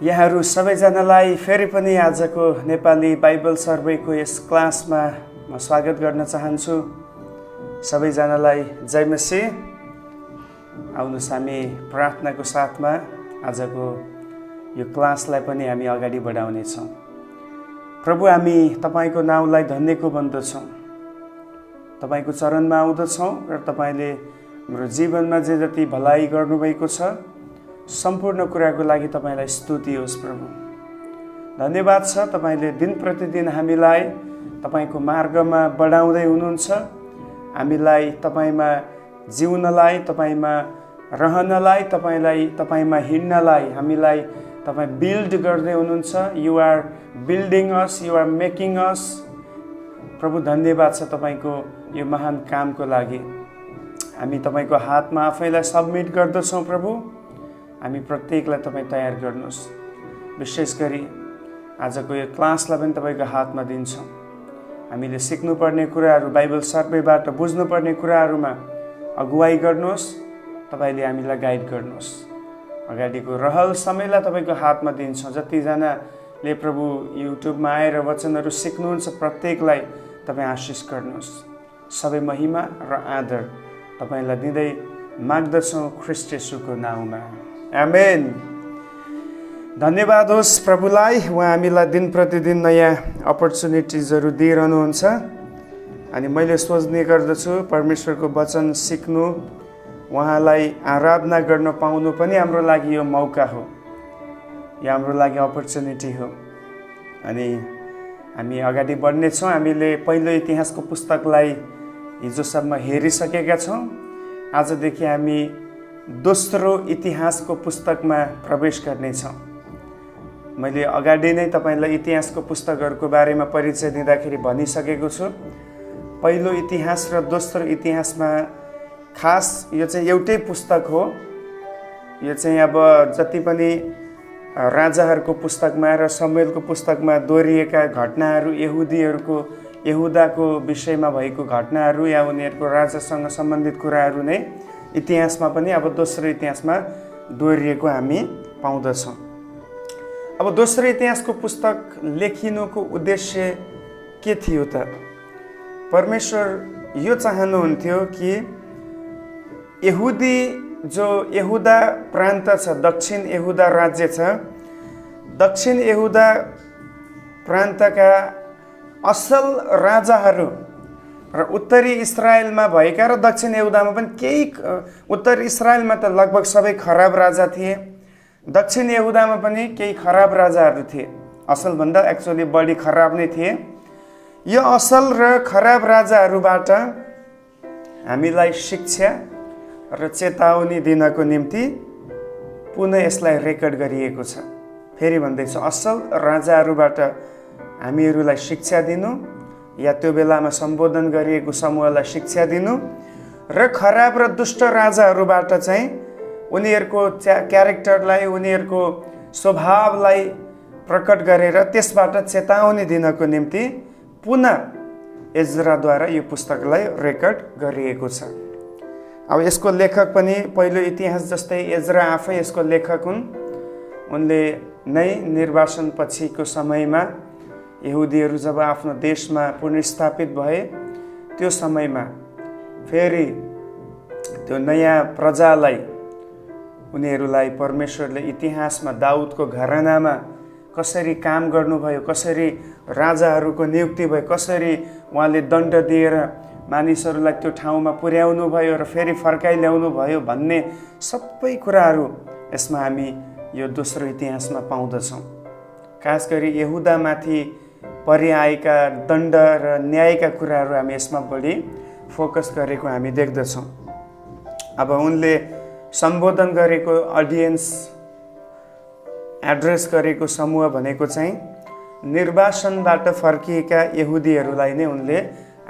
यहाँहरू सबैजनालाई फेरि पनि आजको नेपाली बाइबल सर्वेको यस क्लासमा म स्वागत गर्न चाहन्छु। सबैजनालाई जय मसीह। आउनुहोस् हामी प्रार्थनाको साथमा आजको यो क्लासलाई पनि हामी अगाडि बढाउनेछौँ। प्रभु, हामी तपाईँको नाउँलाई धन्यको बन्दछौँ, तपाईँको चरणमा आउँदछौँ र तपाईँले हाम्रो जीवनमा जे जति भलाइ गर्नुभएको छ सम्पूर्ण कुराको लागि तपाईँलाई स्तुति होस्। प्रभु, धन्यवाद छ, तपाईँले दिन प्रतिदिन हामीलाई तपाईँको मार्गमा बढाउँदै हुनुहुन्छ, हामीलाई तपाईँमा जिउनलाई, तपाईँमा रहनलाई, तपाईँमा हिँड्नलाई हामीलाई तपाईँ बिल्ड गर्दै हुनुहुन्छ। You are building us, you are making us. प्रभु, धन्यवाद छ तपाईँको यो महान कामको लागि। हामी तपाईँको हातमा आफैलाई सबमिट गर्दछौँ। प्रभु, हामी प्रत्येकलाई तपाईँ तयार गर्नुहोस्। विशेष गरी आजको यो क्लासलाई पनि तपाईँको हातमा दिन्छौँ। हामीले सिक्नुपर्ने कुराहरू, बाइबल सर्वेबाट बुझ्नुपर्ने कुराहरूमा अगुवाई गर्नुहोस्। तपाईँले हामीलाई गाइड गर्नुहोस्। अगाडिको रहल समयलाई तपाईँको हातमा दिन्छौँ। जतिजनाले प्रभु युट्युबमा आएर वचनहरू सिक्नुहुन्छ प्रत्येकलाई तपाईँ आशिष गर्नुहोस्। सबै महिमा र आदर तपाईँलाई दिँदै माग्दछौँ ख्रीष्ट येशूको नाउँमा, आमेन। धन्यवाद होस् प्रभुलाई, उहाँ हामीलाई दिन प्रतिदिन नयाँ अपर्च्युनिटिजहरू दिइरहनुहुन्छ। अनि मैले सोच्ने गर्दछु परमेश्वरको वचन सिक्नु, उहाँलाई आराधना गर्न पाउनु पनि हाम्रो लागि यो मौका हो, यो हाम्रो लागि अपर्च्युनिटी हो। अनि हामी अगाडि बढ्नेछौँ। हामीले पहिलो इतिहासको पुस्तकलाई हिजोसम्म हेरिसकेका छौँ। आजदेखि हामी दोस्रो इतिहासको पुस्तकमा प्रवेश गर्नेछौँ। मैले अगाडि नै तपाईँलाई इतिहासको पुस्तकहरूको बारेमा परिचय दिँदाखेरि भनिसकेको छु। पहिलो इतिहास र दोस्रो इतिहासमा खास यो चाहिँ एउटै पुस्तक हो। यो चाहिँ अब जति पनि राजाहरूको पुस्तकमा र शमूएलको पुस्तकमा दोहोरिएका घटनाहरू, यहुदाको विषयमा भएको घटनाहरू या उनीहरूको राजासँग सम्बन्धित कुराहरू नै इतिहासमा पनि अब दोस्रो इतिहासमा दोहोरिएको हामी पाउँदछौँ। अब दोस्रो इतिहासको पुस्तक लेखिनुको उद्देश्य के थियो त? परमेश्वर यो चाहनुहुन्थ्यो कि यहुदा प्रान्त छ, दक्षिण यहुदा राज्य छ, दक्षिण यहुदा प्रान्तका असल राजाहरू र उत्तरी इस्रायलमा भएका र दक्षिण यहुदामा पनि केही, उत्तरी इस्रायलमा त लगभग सबै खराब राजा थिए, दक्षिण यहुदामा पनि केही खराब राजाहरू थिए। असलभन्दा एक्चुअली बढी खराब नै थिए। यो असल र खराब राजाहरूबाट हामीलाई शिक्षा र चेतावनी दिनको निम्ति पुनः यसलाई रेकर्ड गरिएको छ। फेरि भन्दैछु, असल राजाहरूबाट हामीहरूलाई शिक्षा दिनु या त्यो बेलामा सम्बोधन गरिएको समूहलाई शिक्षा दिनु र खराब र दुष्ट राजाहरूबाट चाहिँ उनीहरूको क्यारेक्टरलाई, उनीहरूको स्वभावलाई प्रकट गरेर त्यसबाट चेतावनी दिनको निम्ति पुनः एज्राद्वारा यो पुस्तकलाई रेकर्ड गरिएको छ। अब यसको लेखक पनि पहिलो इतिहास जस्तै एज्रा आफै यसको लेखक हुन्। उनले नै निर्वासन पछिको समयमा यहुदीहरू जब आफ्नो देशमा पुनर्स्थापित भए त्यो समयमा फेरि त्यो नयाँ प्रजालाई, उनीहरूलाई परमेश्वरले इतिहासमा दाउदको घरानामा कसरी काम गर्नुभयो, कसरी राजाहरूको नियुक्ति भयो, कसरी उहाँले दण्ड दिएर मानिसहरूलाई त्यो ठाउँमा पुर्याउनु भयो र फेरि फर्काइ ल्याउनु भयो भन्ने सबै कुराहरू यसमा हामी यो दोस्रो इतिहासमा पाउँदछौँ। खास गरी यहुदामाथि परिआएका दण्ड र न्यायका कुराहरू हामी यसमा बढी फोकस गरेको हामी देख्दछौँ। अब उनले सम्बोधन गरेको अडियन्स, एड्रेस गरेको समूह भनेको चाहिँ निर्वासनबाट फर्किएका यहुदीहरूलाई नै उनले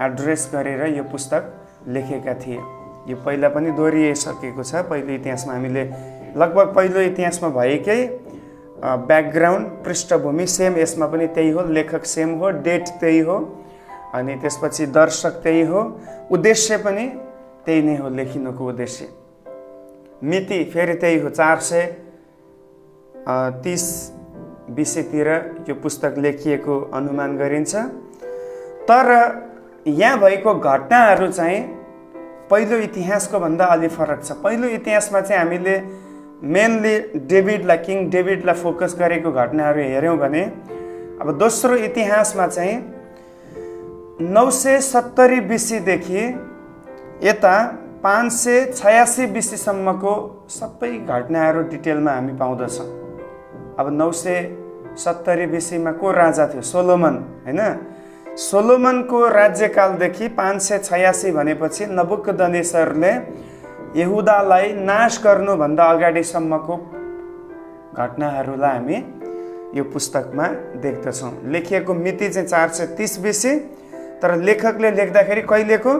एड्रेस गरेर यो पुस्तक लेखेका थिए। यो पहिला पनि दोहोरिसकेको छ। पहिलो इतिहासमा हामीले लगभग पहिलो इतिहासमा भएकै ब्याकग्राउन्ड, पृष्ठभूमि सेम यसमा पनि त्यही हो, लेखक सेम हो, डेट त्यही हो, अनि त्यसपछि दर्शक त्यही हो, उद्देश्य पनि त्यही नै हो, लेखिनुको उद्देश्य। मिति फेरि त्यही हो, 400 30 BC-तिर यो पुस्तक लेखिएको अनुमान गरिन्छ। तर यहाँ भएको घटनाहरू चाहिँ पहिलो इतिहासको भन्दा अलि फरक छ। पहिलो इतिहासमा चाहिँ हामीले मेनली किङ डेभिडलाई फोकस गरेको घटनाहरू हेऱ्यौँ भने अब दोस्रो इतिहासमा चाहिँ 970 BC-देखि यता 586 BC-सम्मको सबै घटनाहरू डिटेलमा हामी पाउँदछौँ। अब 970 BC-मा को राजा थियो? सोलोमन, हैन? सोलोमनको राज्यकालदेखि 586 भनेपछि नबुकदनेस्सरले यहुदालाई नाश गर्नुभन्दा अगाडिसम्मको घटनाहरूलाई हामी यो पुस्तकमा देख्दछौँ। लेखिएको मिति चाहिँ 430 BC, तर लेखकले लेख्दाखेरि कहिलेको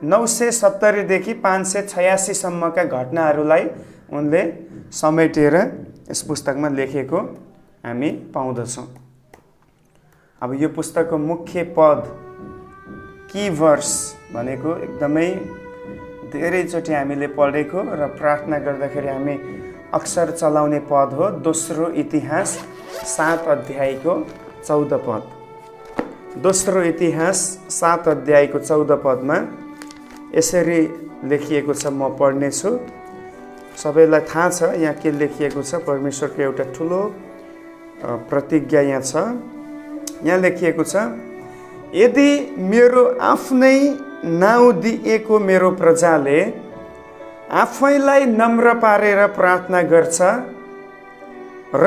970 देखि 586 सम्मका घटनाहरूलाई उनले समेटेर यस पुस्तकमा लेखेको हामी पाउँदछौँ। अब यो पुस्तकको मुख्य पद की वर्स भनेको एकदमै धेरैचोटि हामीले पढेको र प्रार्थना गर्दाखेरि हामी अक्सर चलाउने पद हो। दोस्रो इतिहास 7 अध्यायको 14 पद। दोस्रो इतिहास 7 अध्यायको 14 पदमा यसरी लेखिएको छ, म पढ्नेछु। सबैलाई थाहा छ यहाँ के लेखिएको छ। परमेश्वरको एउटा ठुलो प्रतिज्ञा यहाँ छ। यहाँ लेखिएको छ, यदि मेरो आफ्नै नाउँ दिएको मेरो प्रजाले आफैलाई नम्र पारेर प्रार्थना गर्छ र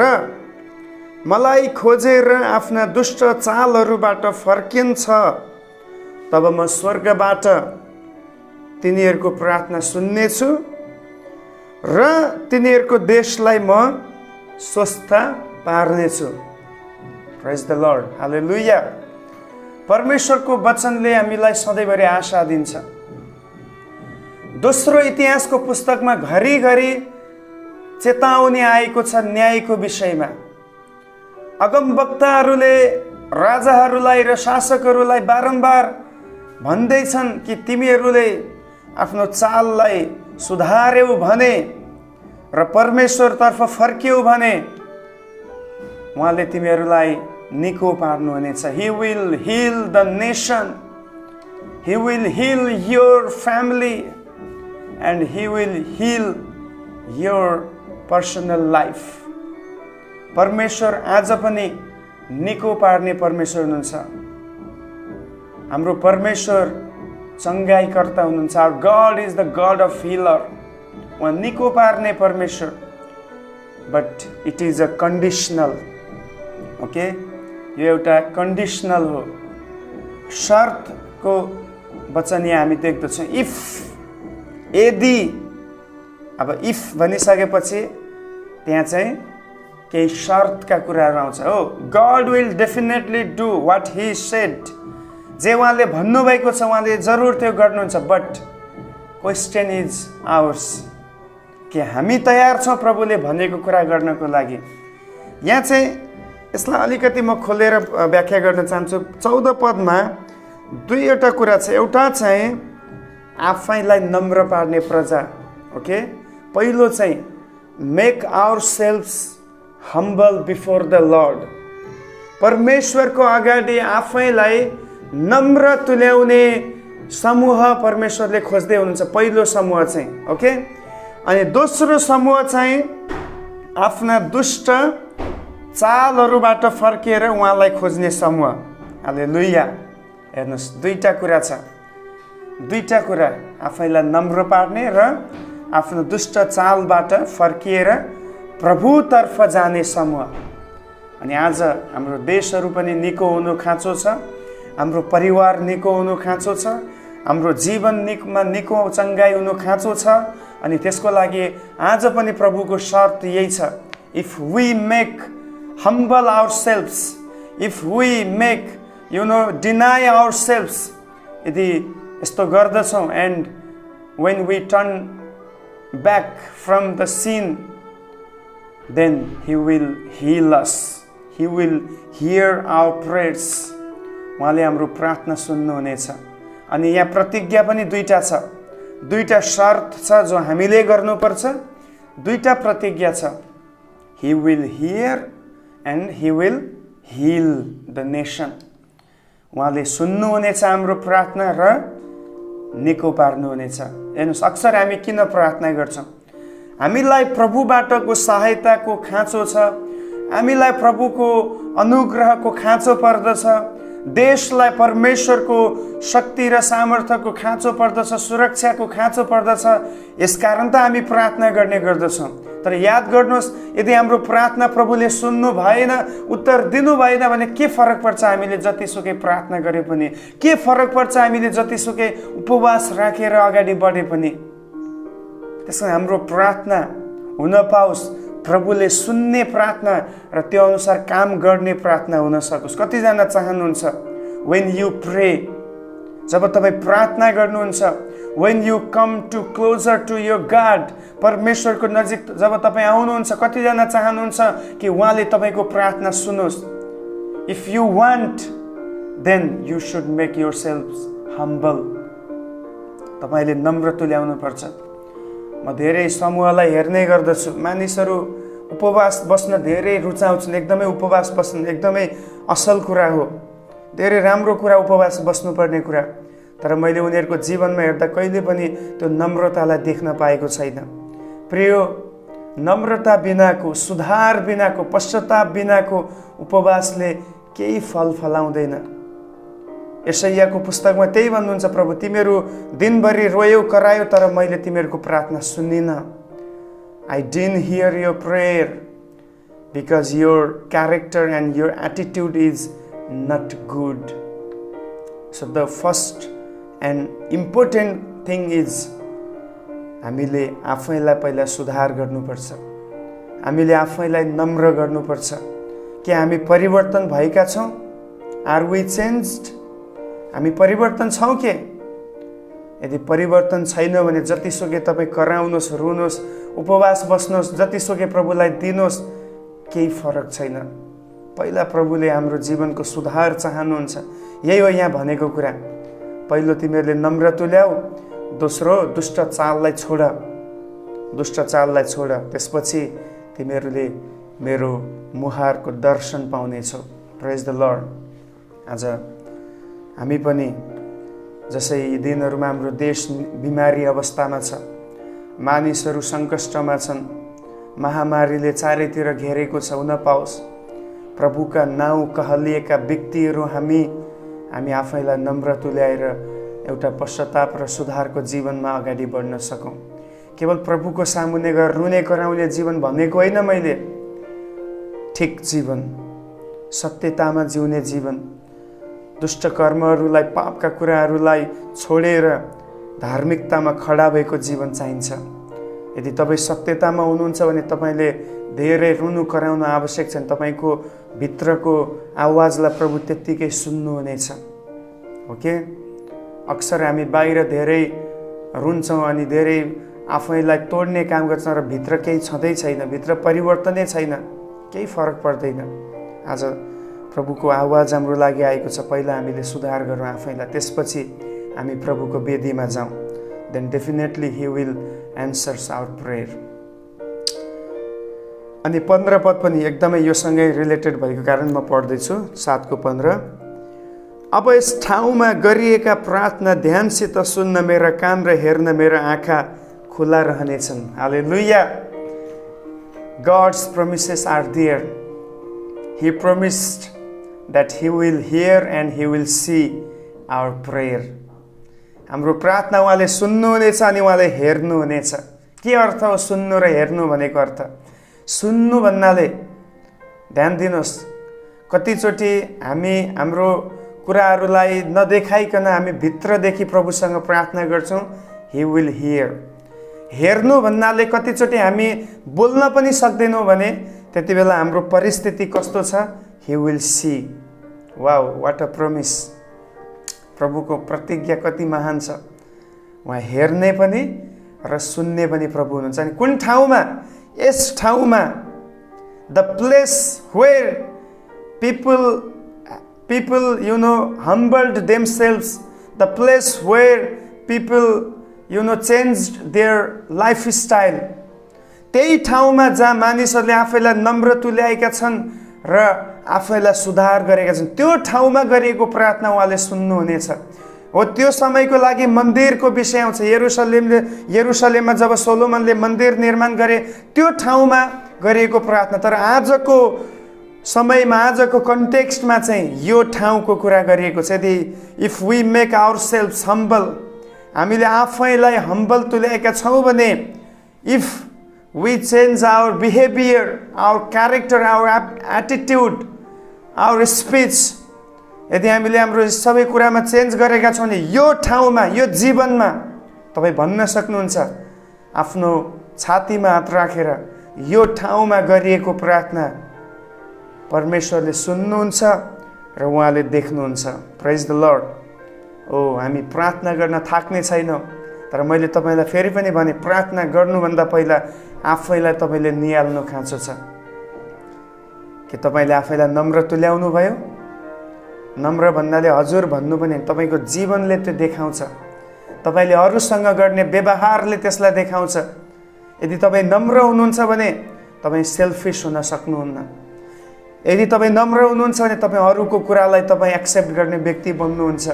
मलाई खोजेर आफ्ना दुष्ट चालहरूबाट फर्किन्छ, तब म स्वर्गबाट तिनीहरूको प्रार्थना सुन्नेछु र तिनीहरूको देशलाई म स्वस्थ पार्नेछु। प्रेज द लर्ड, हालेलुया। परमेश्वरको वचनले हामीलाई सधैँभरि आशा दिन्छ। दोस्रो इतिहासको पुस्तकमा घरिघरि चेतावनी आएको छ न्यायको विषयमा। अगमवक्ताहरूले राजाहरूलाई र शासकहरूलाई बारम्बार भन्दैछन् कि तिमीहरूले आफ्नो चाललाई सुधार्यौ भने र परमेश्वरतर्फ फर्क्यौ भने उहाँले तिमीहरूलाई निको पार्नुहुनेछ। He will heal the nation, He will heal your family, and He will heal your personal life. परमेश्वर आज पनि निको पार्ने परमेश्वर हुनुहुन्छ। हाम्रो परमेश्वर चङ्गाइकर्ता हुनुहुन्छ। Our God is the God of healer. उहाँ निको पार्ने परमेश्वर, but it is a conditional. Okay, यो एउटा कन्डिसनल हो, शर्तको वचन यहाँ हामी देख्दछौँ। इफ, यदि, अब इफ भनिसकेपछि त्यहाँ चाहिँ केही शर्तका कुराहरू आउँछ। हो, God will definitely do what he said. जे उहाँले भन्नुभएको छ उहाँले जरुर त्यो गर्नुहुन्छ। बट क्वेसन इज आवर्स, के हामी तयार छौँ प्रभुले भनेको कुरा गर्नको लागि? यहाँ चाहिँ यसलाई अलिकति म खोलेर व्याख्या गर्न चाहन्छु। 14 पदमा दुईवटा कुरा छ। एउटा चाहिँ आफैलाई नम्र पार्ने प्रजा। ओके, पहिलो चाहिँ make our selves humble before the Lord. परमेश्वरको अगाडि आफैलाई नम्र तुल्याउने समूह परमेश्वरले खोज्दै हुनुहुन्छ। पहिलो समूह चाहिँ, ओके। अनि दोस्रो समूह चाहिँ आफ्ना दुष्ट चालहरूबाट फर्किएर उहाँलाई खोज्ने समूह। हालेलुया। हेर्नुहोस्, दुईटा कुरा छ। दुईटा कुरा, आफैलाई नम्र पार्ने र आफ्नो दुष्ट चालबाट फर्किएर प्रभुतर्फ जाने समूह। अनि आज हाम्रो देशहरू पनि निको हुनु खाँचो छ, हाम्रो परिवार निको हुनु खाँचो छ, हाम्रो जीवन निको चङ्गाई हुनु खाँचो छ। अनि त्यसको लागि आज पनि प्रभुको शर्त यही छ। If we make humble ourselves, if we make, deny ourselves, यदि यस्तो गर्दछौँ, and when we turn back from the sin, then He will heal us. He will hear our prayers. उहाँले हाम्रो प्रार्थना सुन्नुहुनेछ। अनि यहाँ प्रतिज्ञा पनि दुईटा छ, दुईटा शर्त छ जो हामीले गर्नुपर्छ, दुईटा प्रतिज्ञा छ। He will hear and He will heal the nation. उहाँले सुन्नुहुनेछ हाम्रो प्रार्थना र निको पार्नुहुनेछ। हेर्नुहोस्, अक्सर हामी किन प्रार्थना गर्छौँ? हामीलाई प्रभुबाटको सहायताको खाँचो छ, हामीलाई प्रभुको अनुग्रहको खाँचो पर्दछ, देशलाई परमेश्वरको शक्ति र सामर्थ्यको खाँचो पर्दछ, सुरक्षाको खाँचो पर्दछ। यसकारण त हामी प्रार्थना गर्ने गर्दछौँ। तर याद गर्नुहोस्, यदि हाम्रो प्रार्थना प्रभुले सुन्नु भएन, उत्तर दिनु भएन भने के फरक पर्छ हामीले जतिसुकै प्रार्थना गरे पनि? के फरक पर्छ हामीले जतिसुकै उपवास राखेर अगाडि बढे पनि? त्यसमा हाम्रो प्रार्थना हुन पाओस्, प्रभुले सुन्ने प्रार्थना र त्यो अनुसार काम गर्ने प्रार्थना हुन सकोस्। कतिजना चाहनुहुन्छ when you pray, जब तपाईँ प्रार्थना गर्नुहुन्छ, when you come to closer to your God, परमेश्वरको नजिक जब तपाईँ आउनुहुन्छ, कतिजना चाहनुहुन्छ कि उहाँले तपाईँको प्रार्थना सुनोस्? If you want, then you should make yourselves humble. तपाईँले नम्र तुल्याउनु पर्छ। म धेरै समूहलाई हेर्ने गर्दछु, मानिसहरू उपवास बस्न धेरै रुचाउँछन्। एकदमै उपवास बस्न एकदमै असल कुरा हो, धेरै राम्रो कुरा उपवास बस्नुपर्ने कुरा। तर मैले उनीहरूको जीवनमा हेर्दा कहिले पनि त्यो नम्रतालाई देख्न पाएको छैन। प्रिय, नम्रता बिनाको, सुधार बिनाको, पश्चाताप बिनाको उपवासले केही फल फलाउँदैन। यशायाको पुस्तकमा त्यही भन्नुहुन्छ, प्रभु तिमीहरू दिनभरि रोयौ करायो तर मैले तिमीहरूको प्रार्थना सुनिनँ। I didn't hear your prayer because your character and your attitude is not good. So the first and important thing is हामीले आफैलाई पहिला सुधार गर्नुपर्छ। हामीले आफैलाई नम्र गर्नुपर्छ। के हामी परिवर्तन भएका छौँ? Are we changed? हामी परिवर्तन छौँ के? यदि परिवर्तन छैन भने जतिसुकै तपाईँ कराउनुहोस्, रुनुहोस्, उपवास बस्नुहोस्, जतिसुकै प्रभुलाई दिनुहोस्, केही फरक छैन। पहिला प्रभुले हाम्रो जीवनको सुधार चाहनुहुन्छ। यही हो यहाँ भनेको कुरा। पहिलो तिमीहरूले नम्र तुल्याऊ, दोस्रो दुष्ट चाललाई छोड, दुष्ट चाललाई छोड, त्यसपछि तिमीहरूले मेरो मुहारको दर्शन पाउनेछौ। प्रेज द लर्ड। आज हामी पनि जसै यी दिनहरूमा हाम्रो देश बिमारी अवस्थामा छ, मानिसहरू सङ्कष्टमा छन्, महामारीले चारैतिर घेरेको छ, हुन पाओस् प्रभुका नाउँ कहलिएका व्यक्तिहरू हामी आफैलाई नम्र तुल्याएर एउटा पश्चाताप र सुधारको जीवनमा अगाडि बढ्न सकौँ। केवल प्रभुको सामुन्ने गएर रुने कराउने जीवन भनेको होइन मैले। ठिक जीवन, सत्यतामा जिउने जीवन, दुष्ट कर्महरूलाई, पापका कुराहरूलाई छोडेर धार्मिकतामा खडा भएको जीवन चाहिन्छ। यदि तपाईँ सत्यतामा हुनुहुन्छ भने तपाईँले धेरै रुनु कराउन आवश्यक छैन। तपाईँको भित्रको आवाजलाई प्रभु त्यत्तिकै सुन्नुहुनेछ। ओके, अक्सर हामी बाहिर धेरै रुन्छौँ अनि धेरै आफैलाई तोड्ने काम गर्छौँ र भित्र केही छँदै छैन, भित्र परिवर्तनै छैन, केही फरक पर्दैन। आज प्रभुको आवाज हाम्रो लागि आएको छ। पहिला हामीले सुधार गरौँ आफैलाई, त्यसपछि हामी प्रभुको वेदीमा जाउँ। Then definitely he will answers our prayer. अनि 15 पद पनि एकदमै योसँगै रिलेटेड भएको कारण म पढ्दैछु। 7 को 15। अब यस ठाउँमा गरिएका प्रार्थना ध्यानसित सुन्न मेरा कान र हेर्न मेरा आँखा खुला रहनेछन्। हालेलुया। God's promises are there. He promised that He will hear and He will see our prayer. हाम्रो प्रार्थना उहाँले सुन्नुहुनेछ अनि उहाँले हेर्नुहुनेछ। के अर्थ हो सुन्नु र हेर्नु भनेको अर्थ? सुन्नु भन्नाले ध्यान दिनुहोस्, कतिचोटि हामी हाम्रो कुराहरूलाई नदेखाइकन हामी भित्रदेखि प्रभुसँग प्रार्थना गर्छौँ। He will hear. हेर्नु भन्नाले कतिचोटि हामी बोल्न पनि सक्दैनौँ भने त्यति बेला हाम्रो परिस्थिति कस्तो छ? He will see. Wow, what a promise. प्रभुको प्रतिज्ञा कति महान छ। उहाँ हेर्ने पनि र सुन्ने पनि प्रभु हुनुहुन्छ। अनि कुन ठाउँमा? यस ठाउँमा, the place where people humbled themselves, the place where people changed their lifestyle, त्यही ठाउँमा जहाँ मानिसहरूले आफैलाई नम्र तुल्याएका छन् र आफैलाई सुधार गरेका छन्, त्यो ठाउँमा गरिएको प्रार्थना उहाँले सुन्नुहुनेछ। हो, त्यो समयको लागि मन्दिरको विषय आउँछ। यरुशलेममा जब सोलोमनले मन्दिर निर्माण गरे, त्यो ठाउँमा गरिएको प्रार्थना। तर आजको समयमा, आजको कन्टेक्स्टमा चाहिँ यो ठाउँको कुरा गरिएको छ। यदि if we make our self humble, हामीले आफैलाई हम्बल तुल्याएका छौँ भने, if we change our behaviour, our character, our attitude, our speech, यदि हामीले हाम्रो सबै कुरामा चेन्ज गरेका छौँ भने यो ठाउँमा, यो जीवनमा तपाईँ भन्न सक्नुहुन्छ आफ्नो छातीमा हात राखेर, यो ठाउँमा गरिएको प्रार्थना परमेश्वरले सुन्नुहुन्छ र उहाँले देख्नुहुन्छ। प्रेज द लर्ड। ओ, हामी प्रार्थना गर्न थाक्ने छैनौँ, तर मैले तपाईँलाई फेरि पनि भने, प्रार्थना गर्नुभन्दा पहिला आफैलाई तपाईँले निहाल्नु खाँचो छ कि तपाईँले आफैलाई नम्र तुल्याउनु भयो। नम्र भन्नाले हजुर भन्नु पनि, तपाईँको जीवनले त्यो देखाउँछ, तपाईँले अरूसँग गर्ने व्यवहारले त्यसलाई देखाउँछ। यदि तपाईँ नम्र हुनुहुन्छ भने तपाईँ सेल्फिस हुन सक्नुहुन्न। यदि तपाईँ नम्र हुनुहुन्छ भने तपाईँ अरूको कुरालाई तपाईँ एक्सेप्ट गर्ने व्यक्ति बन्नुहुन्छ।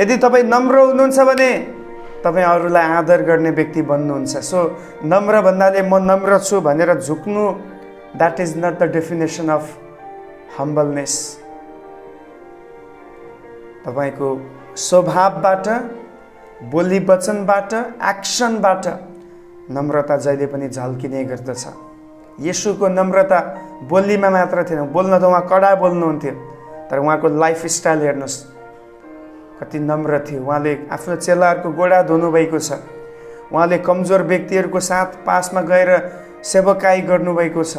यदि तपाईँ नम्र हुनुहुन्छ भने तपाईँ अरूलाई आदर गर्ने व्यक्ति बन्नुहुन्छ। सो नम्र भन्नाले म नम्र छु भनेर झुक्नु, that is not the definition of humbleness. तपाईको स्वभावबाट, बोली वचनबाट, एक्सनबाट नम्रता जहिले पनि झल्किने गर्दछ। येशूको नम्रता बोलीमा मात्र थिएन, बोल्न त उहाँ कडा बोल्नुहुन्थ्यो, तर उहाँको लाइफस्टाइल हेर्नुहोस् कति नम्र थियो। उहाँले आफ्नो चेलाहरूको गोडा धुनुभएको छ। उहाँले कमजोर व्यक्तिहरूको साथ पासमा गएर सेवकाई गर्नुभएको छ।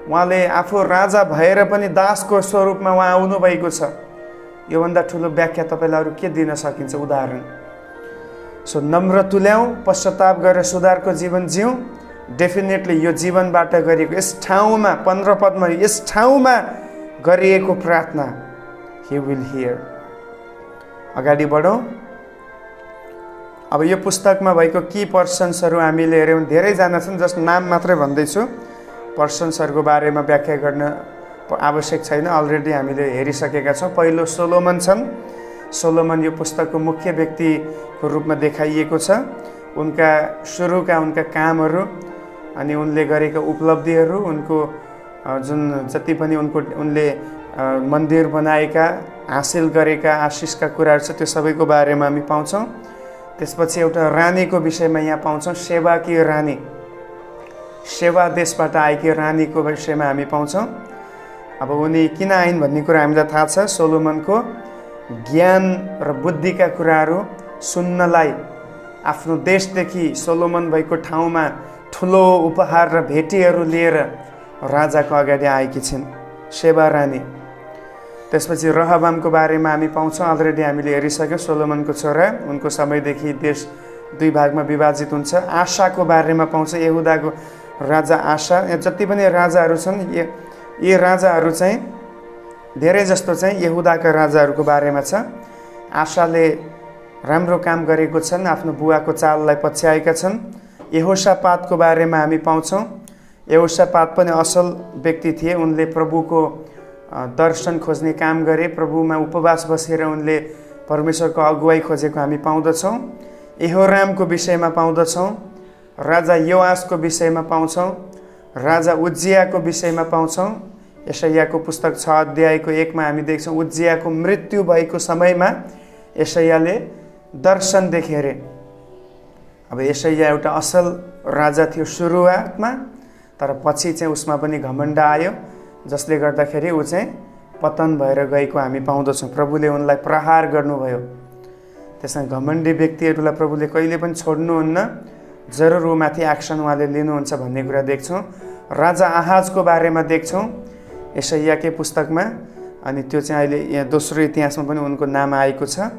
उहाँले आफू राजा भएर पनि दासको स्वरूपमा उहाँ आउनुभएको छ। योभन्दा ठुलो व्याख्या तपाईँलाई अरू के दिन सकिन्छ? उदाहरण। सो नम्र तुल्याउँ, पश्चाताप गरेर सुधारको जीवन जिउँ। डेफिनेटली यो जीवनबाट गरिएको, यस ठाउँमा 15 पदमा यस ठाउँमा गरिएको प्रार्थना ही विल हियर। अगाडि बढौँ। अब यो पुस्तकमा भएको की पर्सन्सहरू हामीले हेऱ्यौँ, धेरैजना छन्, जस्ट नाम मात्रै भन्दैछु। पर्सन्सहरूको बारेमा व्याख्या गर्न आवश्यक छैन, अलरेडी हामीले हेरिसकेका छौँ। पहिलो सोलोमन छन्। सोलोमन यो पुस्तकको मुख्य व्यक्तिको रूपमा देखाइएको छ। उनका सुरुका उनका कामहरू अनि उनले गरेका उपलब्धिहरू, उनको जुन जति पनि उनले मन्दिर बनाएका, हासिल गरेका आशिषका कुराहरू छ, त्यो सबैको बारेमा हामी पाउँछौँ। त्यसपछि एउटा रानीको विषयमा यहाँ पाउँछौँ, सेवाकी रानी, सेवा देशबाट आएकी रानीको विषयमा हामी पाउँछौँ। अब उनी किन आइन् भन्ने कुरा हामीलाई थाहा छ। सोलोमनको ज्ञान र बुद्धिका कुराहरू सुन्नलाई आफ्नो देशदेखि सोलोमन भएको ठाउँमा ठुलो उपहार र भेटीहरू लिएर राजाको अगाडि आएकी छिन्, सेवा रानी। त्यसपछि रहबामको बारेमा हामी पाउँछौँ, अलरेडी हामीले हेरिसक्यौँ। सोलोमनको छोरा, उनको समयदेखि देश 2 भागमा विभाजित हुन्छ। आशाको बारेमा पाउँछ, यहुदाको राजा आशा। यहाँ जति पनि राजाहरू छन्, यी राजाहरू चाहिँ धेरै जस्तो चाहिँ यहुदाका राजाहरूको बारेमा छ। आशाले राम्रो काम गरेको छन्, आफ्नो बुवाको चाललाई पछ्याएका छन्। यहोशापातको बारेमा हामी पाउँछौँ। यहोशापात पनि असल व्यक्ति थिए। उनले प्रभुको दर्शन खोज्ने काम गरे। प्रभुमा उपवास बसेर उनले परमेश्वरको अगुवाई खोजेको हामी पाउँदछौँ। यहोरामको विषयमा पाउँदछौँ। राजा योआसको विषयमा पाउँछौँ। राजा उज्जियाको विषयमा पाउँछौँ। यशायाको पुस्तक 6 अध्यायको 1 मा हामी देख्छौँ, उज्जियाको मृत्यु भएको समयमा यशायाले दर्शन देखे अरे। अब यशाया एउटा असल राजा थियो सुरुवातमा, तर पछि चाहिँ उसमा पनि घमण्ड आयो, जसले गर्दाखेरि ऊ चाहिँ पतन भएर गएको हामी पाउँदछौँ। प्रभुले उनलाई प्रहार गर्नुभयो। त्यसमा घमण्डी व्यक्तिहरूलाई प्रभुले कहिले पनि छोड्नुहुन्न, जरुर ऊमाथि एक्सन उहाँले लिनुहुन्छ भन्ने कुरा देख्छौँ। राजा आहाजको बारेमा देख्छौँ यशायाकै पुस्तकमा, अनि त्यो चाहिँ अहिले यहाँ दोस्रो इतिहासमा पनि उनको नाम आएको छ।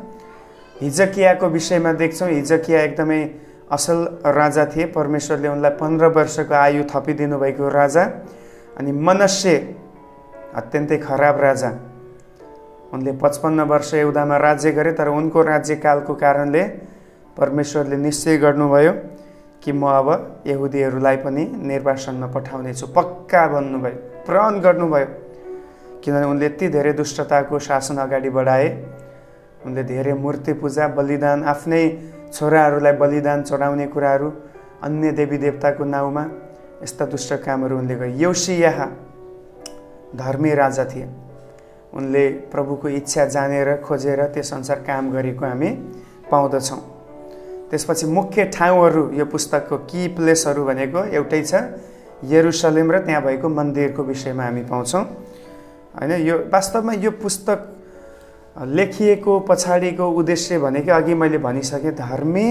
हिजकियाको विषयमा देख्छौँ। हिजकिया एकदमै असल राजा थिए। परमेश्वरले उनलाई 15 वर्षको आयु थपिदिनु भएको राजा। अनि मनस्से अत्यन्तै खराब राजा। उनले 55 वर्ष यहुदामा राज्य गरे, तर उनको राज्यकालको कारणले परमेश्वरले निश्चय गर्नुभयो कि म अब यहुदीहरूलाई पनि निर्वासनमा पठाउने छु, पक्का भन्नुभयो, प्रण गर्नुभयो। किनभने उनले यति धेरै दुष्टताको शासन अगाडि बढाए। उनले धेरै मूर्ति पूजा, बलिदान, आफ्नै छोराहरूलाई बलिदान चढाउने कुराहरू, अन्य देवी देवताको नाउँमा यस्ता दुष्ट कामहरू उनले गरे। योसियाह धर्मी राजा थिए। उनले प्रभुको इच्छा जानेर खोजेर त्यसअनुसार काम गरेको हामी पाउँदछौँ। त्यसपछि मुख्य ठाउँहरू, यो पुस्तकको की प्लेसहरू भनेको एउटै छ, यरुसलेम र त्यहाँ भएको मन्दिरको विषयमा हामी पाउँछौँ होइन। यो वास्तवमा यो पुस्तक लेखिएको पछाडिको उद्देश्य भनेको अघि मैले भनिसकेँ, धर्मी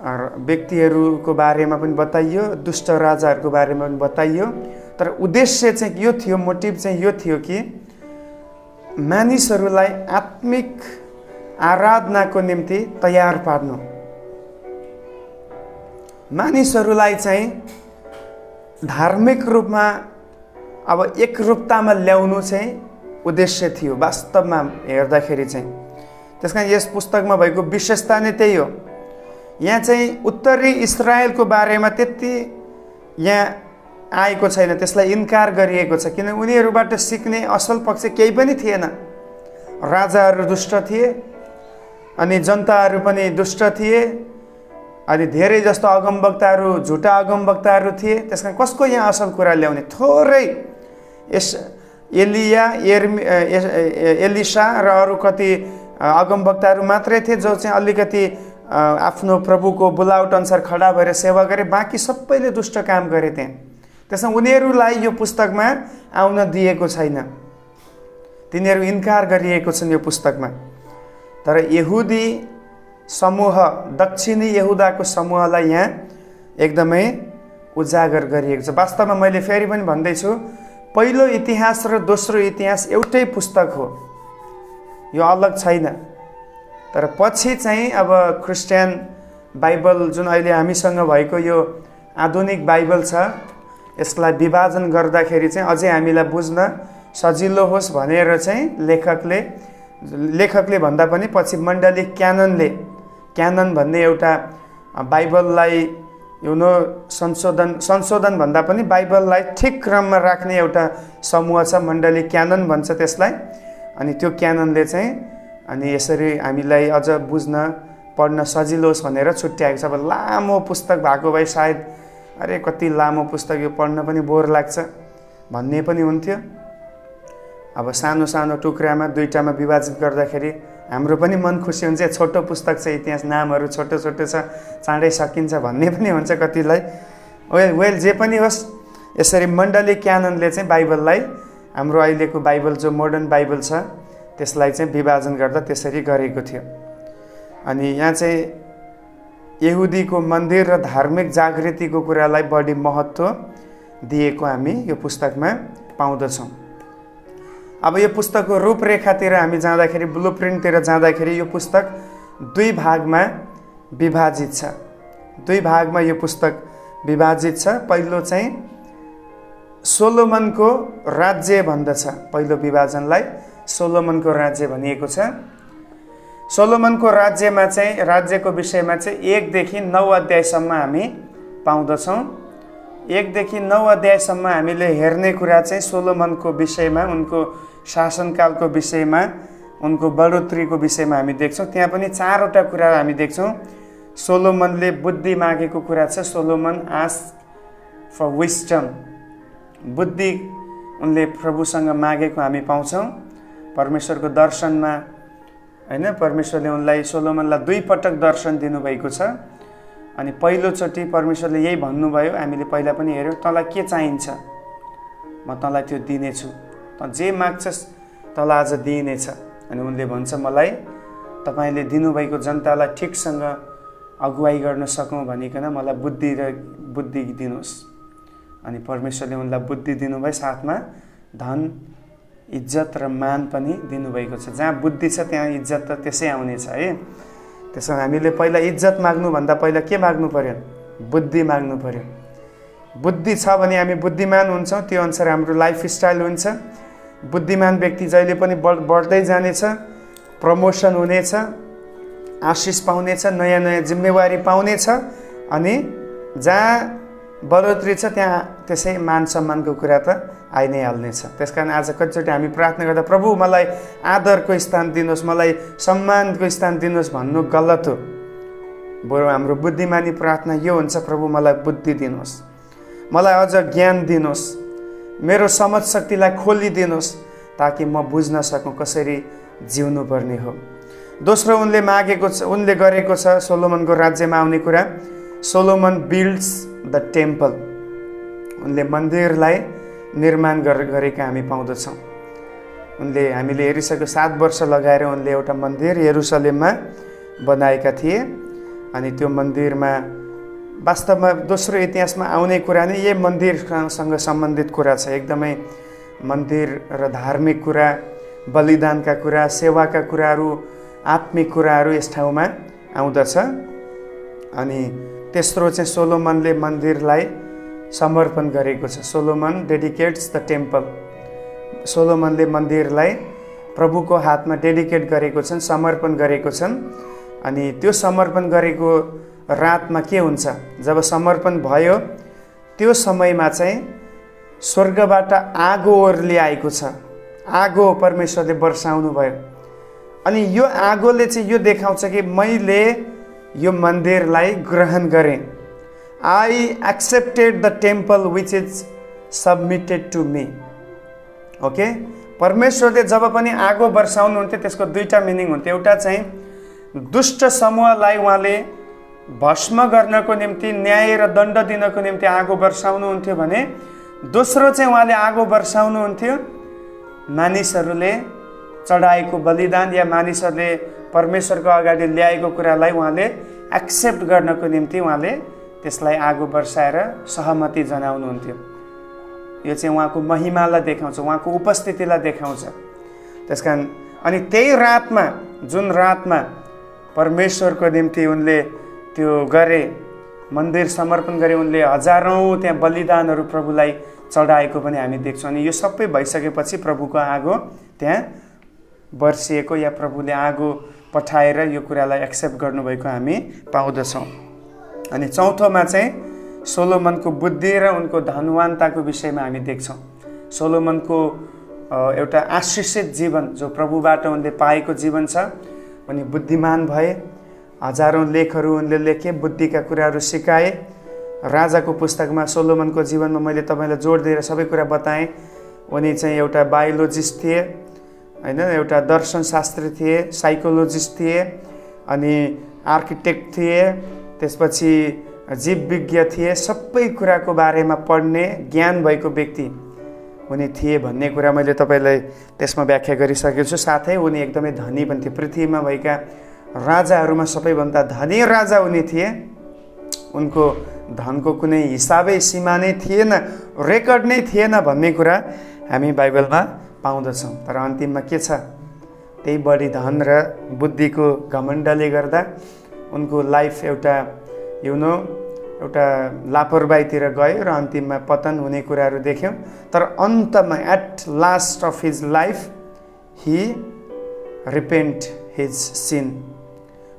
व्यक्तिहरूको बारेमा पनि बताइयो, दुष्ट राजाहरूको बारेमा पनि बताइयो। तर उद्देश्य चाहिँ यो थियो, मोटिभ चाहिँ यो थियो कि मानिसहरूलाई आत्मिक आराधनाको निम्ति तयार पार्नु, मानिसहरूलाई चाहिँ धार्मिक रूपमा अब एकरूपतामा ल्याउनु चाहिँ उद्देश्य थियो वास्तवमा हेर्दाखेरि चाहिँ। त्यसकारण यस पुस्तकमा भएको विशेषता नै त्यही हो। यहाँ चाहिँ उत्तरी इजरायलको बारेमा त्यति यहाँ आएको छैन, त्यसलाई इन्कार गरिएको छ, किन उनीहरूबाट सिक्ने असल पक्ष केही पनि थिएन। राजाहरू दुष्ट थिए अनि जनताहरू पनि दुष्ट थिए, अनि धेरै जस्तो अगमवक्ताहरू झुटा अगमवक्ताहरू थिए। त्यसकारण कसको यहाँ असल कुरा ल्याउने? थोरै एलिसा र अरू कति अगमवक्ताहरू मात्रै थिए जो चाहिँ अलिकति आफ्नो प्रभुको बोलावट अनुसार खडा भएर सेवा गरे। बाँकी सबैले दुष्ट काम गरे त्यहाँ। त्यसमा उनीहरूलाई यो पुस्तकमा आउन दिएको छैन, तिनीहरू इन्कार गरिएको छन् यो पुस्तकमा। तर यहुदी समूह, दक्षिणी यहुदाको समूहलाई यहाँ एकदमै उजागर गरिएको छ। वास्तवमा मैले फेरि पनि भन्दैछु, पहिलो इतिहास र दोस्रो इतिहास एउटै पुस्तक हो, यो अलग छैन। तर पछि चाहिँ अब क्रिस्चियन बाइबल जुन अहिले हामीसँग भएको यो आधुनिक बाइबल छ, यसलाई विभाजन गर्दाखेरि चाहिँ अझै हामीलाई बुझ्न सजिलो होस् भनेर चाहिँ लेखकले भन्दा पनि पछि मण्डली क्यानन भन्ने एउटा बाइबललाई संशोधन भन्दा पनि बाइबललाई ठिक क्रममा राख्ने एउटा समूह छ, मण्डली क्यानन भन्छ त्यसलाई। अनि त्यो क्याननले चाहिँ अनि यसरी हामीलाई अझ बुझ्न पढ्न सजिलो होस् भनेर छुट्याएको छ। अब लामो पुस्तक भएको भए सायद अरे कति लामो पुस्तक, यो पढ्न पनि बोर लाग्छ भन्ने पनि हुन्थ्यो। अब सानो सानो टुक्रामा दुईटामा विभाजित गर्दाखेरि हाम्रो पनि मन खुसी हुन्छ, छोटो पुस्तक छ, इतिहास नामहरू छोटो छोटो छ, चाँडै सकिन्छ भन्ने पनि हुन्छ कतिलाई। वेल जे पनि होस्, यसरी मण्डली क्याननले चाहिँ बाइबललाई, हाम्रो अहिलेको बाइबल जो मोडर्न बाइबल छ त्यसलाई चाहिँ विभाजन गर्दा त्यसरी गरेको थियो। अनि यहाँ चाहिँ यहुदीको मन्दिर र धार्मिक जागृतिको कुरालाई बढी महत्त्व दिएको हामी यो पुस्तकमा पाउँदछौँ। अब यो पुस्तकको रूपरेखातिर हामी जाँदाखेरि, ब्लुप्रिन्टतिर जाँदाखेरि यो पुस्तक दुई भागमा विभाजित छ। दुई भागमा यो पुस्तक विभाजित छ। पहिलो चाहिँ सोलोमनको राज्य भन्दछ, पहिलो विभाजनलाई सोलोमनको राज्य भनिएको छ। सोलोमनको राज्यमा चाहिँ, राज्यको विषयमा चाहिँ 1 देखि 9 अध्यायसम्म हामी पाउँदछौँ। 1 देखि 9 अध्यायसम्म हामीले हेर्ने कुरा चाहिँ सोलोमनको विषयमा, उनको शासनकालको विषयमा, उनको बढोत्तरीको विषयमा हामी देख्छौँ। त्यहाँ पनि 4वटा कुरा हामी देख्छौँ। सोलोमनले बुद्धि मागेको कुरा छ, सोलोमन आस्क फर विस्डम, बुद्धि उनले प्रभुसँग मागेको हामी पाउँछौँ। परमेश्वरको दर्शनमा होइन, परमेश्वरले उनलाई, सोलोमनलाई 2 पटक दर्शन दिनुभएको छ। अनि पहिलोचोटि परमेश्वरले यही भन्नुभयो, हामीले पहिला पनि हेऱ्यौँ, तँलाई के चाहिन्छ म तँलाई त्यो दिनेछु, तँ जे माग्छस् तँलाई आज दिइनेछ। अनि उनले भन्छ, मलाई तपाईँले दिनुभएको जनतालाई ठिकसँग अगुवाई गर्न सकौँ भनिकन मलाई बुद्धि दिनुहोस्। अनि परमेश्वरले उनलाई बुद्धि दिनुभयो, साथमा धन, इज्जत र मान पनि दिनुभएको छ। जहाँ बुद्धि छ त्यहाँ इज्जत त त्यसै आउनेछ है। त्यसो हामीले पहिला इज्जत माग्नुभन्दा पहिला के माग्नु पर्यो? बुद्धि माग्नु पर्यो। बुद्धि छ भने हामी बुद्धिमान हुन्छौँ, त्यो अनुसार हाम्रो लाइफस्टाइल हुन्छ। बुद्धिमान व्यक्ति जहिले पनि बढ्दै जानेछ, प्रमोसन हुनेछ, आशिष पाउनेछ, नयाँ नयाँ जिम्मेवारी पाउनेछ अनि जहाँ बढोत्तरी छ त्यहाँ त्यसै मान सम्मानको कुरा त आइ नै हाल्नेछ। त्यसकारण आज कतिचोटि हामी प्रार्थना गर्दा प्रभु मलाई आदरको स्थान दिनुहोस्, मलाई सम्मानको स्थान दिनुहोस् भन्नु गलत हो। बरु हाम्रो बुद्धिमानी प्रार्थना यो हुन्छ, प्रभु मलाई बुद्धि दिनुहोस्, मलाई अझ ज्ञान दिनुहोस्, मेरो समझ शक्तिलाई खोलिदिनुहोस् ताकि म बुझ्न सकूँ कसरी जिउनु पर्ने हो। दोस्रो उनले गरेको छ सोलोमनको राज्यमा आउने कुरा, सोलोमन बिल्ड्स द टेम्पल। उनले मन्दिरलाई निर्माण गरेका हामी पाउँदछौँ। हामीले हेरिसक्यो 7 वर्ष लगाएर उनले एउटा मन्दिर यरुसलेममा बनाएका थिए। अनि त्यो मन्दिरमा वास्तवमा दोस्रो इतिहासमा आउने कुरा नै यही मन्दिरसँग सम्बन्धित कुरा छ। एकदमै मन्दिर र धार्मिक कुरा, बलिदानका कुरा, सेवाका कुराहरू, आत्मिक कुराहरू यस ठाउँमा आउँदछ। अनि तेस्रो चाहिँ सोलोमनले मन्दिरलाई समर्पण गरेको छ। Solomon dedicates the temple. सोलोमनले मन्दिरलाई प्रभुको हातमा डेडिकेट गरेको छन्, समर्पण गरेको छन्। अनि त्यो समर्पण गरेको रातमा के हुन्छ, जब समर्पण भयो त्यो समयमा चाहिँ स्वर्गबाट आगो ओर्ली आएको छ। आगो परमेश्वरले वर्षाउनु भयो। अनि यो आगोले चाहिँ यो देखाउँछ कि मैले यो मन्दिरलाई ग्रहण गरेँ। I accepted the temple which is submitted to me. Okay, परमेश्वरले जब पनि आगो वर्षाउनुहुन्थ्यो त्यसको दुईवटा मिनिङ हुन्थ्यो। एउटा चाहिँ दुष्ट समूहलाई उहाँले भस्म गर्नको निम्ति, न्याय र दण्ड दिनको निम्ति आगो वर्षाउनुहुन्थ्यो भने दोस्रो चाहिँ उहाँले आगो वर्षाउनुहुन्थ्यो मानिसहरूले चढाएको बलिदान या मानिसहरूले परमेश्वरको अगाडि ल्याएको कुरालाई उहाँले एक्सेप्ट गर्नको निम्ति उहाँले त्यसलाई आगो वर्षाएर सहमति जनाउनुहुन्थ्यो। यो चाहिँ उहाँको महिमालाई देखाउँछ, उहाँको उपस्थितिलाई देखाउँछ। त्यसकारण अनि त्यही रातमा, जुन रातमा परमेश्वरको निम्ति उनले त्यो गरे, मन्दिर समर्पण गरे, उनले हजारौँ त्यहाँ बलिदानहरू प्रभुलाई चढाएको पनि हामी देख्छौँ। अनि यो सबै भइसकेपछि प्रभुको आगो त्यहाँ वर्षिएको या प्रभुले आगो पठाएर यो कुरालाई एक्सेप्ट गर्नुभएको हामी पाउँदछौँ। अनि चौथोमा चाहिँ सोलोमनको बुद्धि र उनको धनवानताको विषयमा हामी देख्छौँ। सोलोमनको एउटा आशिषित जीवन जो प्रभुबाट उनले पाएको जीवन छ। उनी बुद्धिमान भए, हजारौँ लेखहरू उनले लेखे, बुद्धिका कुराहरू सिकाए। राजाको पुस्तकमा सोलोमनको जीवनमा मैले तपाईँलाई जोड दिएर सबै कुरा बताएँ। उनी चाहिँ एउटा बायोलोजिस्ट थिए, होइन, एउटा दर्शनशास्त्री थिए, साइकोलोजिस्ट थिए, अनि आर्किटेक्ट थिए, त्यसपछि जीवविज्ञ थिए। सबै कुराको बारेमा पढ्ने ज्ञान भएको व्यक्ति उनी थिए भन्ने कुरा मैले तपाईँलाई त्यसमा व्याख्या गरिसकेको छु। साथै उनी एकदमै धनी पनि थिए। पृथ्वीमा भएका राजाहरूमा सबैभन्दा धनी राजा उनी थिए। उनको धनको कुनै हिसाबै सीमा नै थिएन, रेकर्ड नै थिएन भन्ने कुरा हामी बाइबलमा पाउँदछौँ। तर अन्तिममा के छ, त्यही बढी धन र बुद्धिको घमण्डले गर्दा उनको लाइफ एउटा एउटा लापरवाहीतिर गयो र अन्तिममा पतन हुने कुराहरू देख्यौँ। तर अन्तमा at last of his life he repent his sin.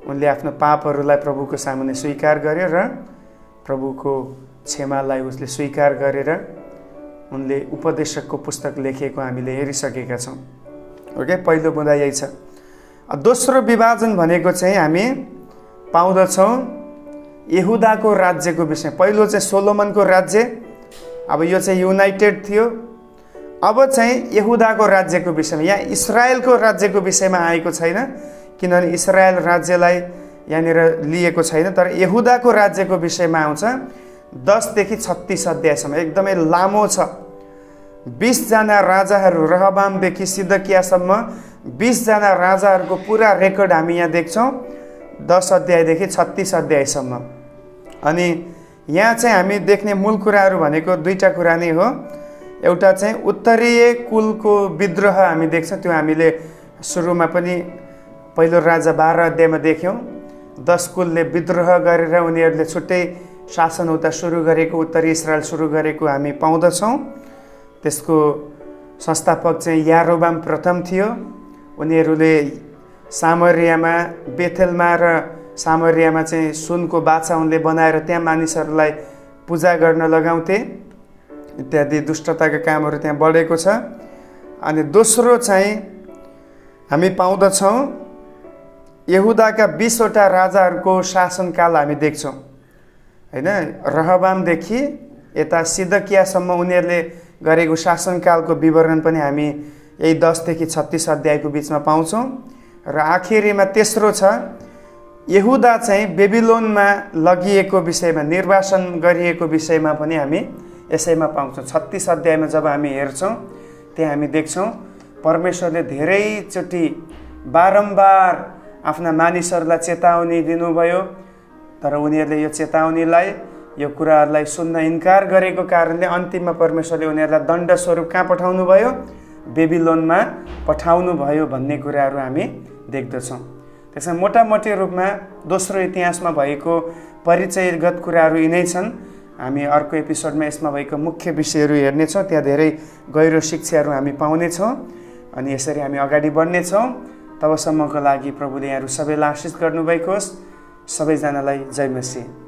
उनले आफ्नो पापहरूलाई प्रभुको सामुन्ने स्वीकार गर्यो र प्रभुको क्षमालाई उसले स्वीकार गरेर उनले उपदेशकको पुस्तक लेखेको हामीले हेरिसकेका छौँ। ओके, पहिलो बुँदा यही छ। दोस्रो विभाजन भनेको चाहिँ हामी पाउँदछौँ यहुदाको राज्यको विषय। पहिलो चाहिँ सोलोमनको राज्य, अब यो चाहिँ युनाइटेड थियो। अब चाहिँ यहुदाको राज्यको विषयमा, यहाँ इस्रायलको राज्यको विषयमा आएको छैन, किनभने इस्रायल राज्यलाई यहाँनिर लिएको छैन। तर यहुदाको राज्यको विषयमा आउँछ। 10 देखि 36 अध्यायसम्म एकदमै लामो छ। 20 जना राजाहरू, रहबामदेखि सिदकियासम्म 20 जना राजाहरूको पुरा रेकर्ड हामी यहाँ देख्छौँ 10 अध्यायदेखि 36 अध्यायसम्म। अनि यहाँ चाहिँ हामी देख्ने मूल कुराहरू भनेको दुईवटा कुरा नै हो। एउटा चाहिँ उत्तरीय कुलको विद्रोह हामी देख्छौँ। त्यो हामीले सुरुमा पनि पहिलो राजा 12 अध्यायमा देख्यौँ। 10 कुलले विद्रोह गरेर उनीहरूले छुट्टै शासन उता सुरु गरेको, उत्तरी इस्रायल सुरु गरेको हामी पाउँदछौँ। त्यसको संस्थापक चाहिँ यारोबाम प्रथम थियो। उनीहरूले सामरियामा, बेथेलमा र सामरियामा चाहिँ सुनको बाछा उनले बनाएर त्यहाँ मानिसहरूलाई पूजा गर्न लगाउँथे। इत्यादि दुष्टताका कामहरू त्यहाँ बढेको छ। अनि दोस्रो चाहिँ हामी पाउँदछौँ यहुदाका 20 वटा राजाहरूको शासनकाल हामी देख्छौँ हैन। रहबामदेखि यता सिदकियासम्म उनीहरूले गरेको शासनकालको विवरण पनि हामी यही 10 देखि 36 अध्यायको बिचमा पाउँछौँ। र आखिरीमा तेस्रो छ यहुदा चाहिँ बेबिलोनमा लगिएको विषयमा, निर्वासन गरिएको विषयमा पनि हामी यसैमा पाउँछौँ। 36 अध्यायमा जब हामी हेर्छौँ त्यहाँ हामी देख्छौँ परमेश्वरले धेरैचोटि बारम्बार आफ्ना मानिसहरूलाई चेतावनी दिनुभयो, तर उनीहरूले यो चेतावनीलाई, यो कुराहरूलाई सुन्न इन्कार गरेको कारणले अन्तिममा परमेश्वरले उनीहरूलाई दण्ड स्वरूप कहाँ पठाउनु भयो? बेबिलोनमा पठाउनु भयो भन्ने कुराहरू हामी देख्दछौँ। त्यसमा मोटामोटी रूपमा दोस्रो इतिहासमा भएको परिचयगत कुराहरू यिनै छन्। हामी अर्को एपिसोडमा यसमा भएको मुख्य विषयहरू हेर्नेछौँ, त्यहाँ धेरै गहिरो शिक्षाहरू हामी पाउनेछौँ अनि यसरी हामी अगाडि बढ्नेछौँ। तबसम्मको लागि प्रभुले यहाँहरू सबैलाई आशिष गर्नुभएको होस्। सबैजनालाई जय मसीह।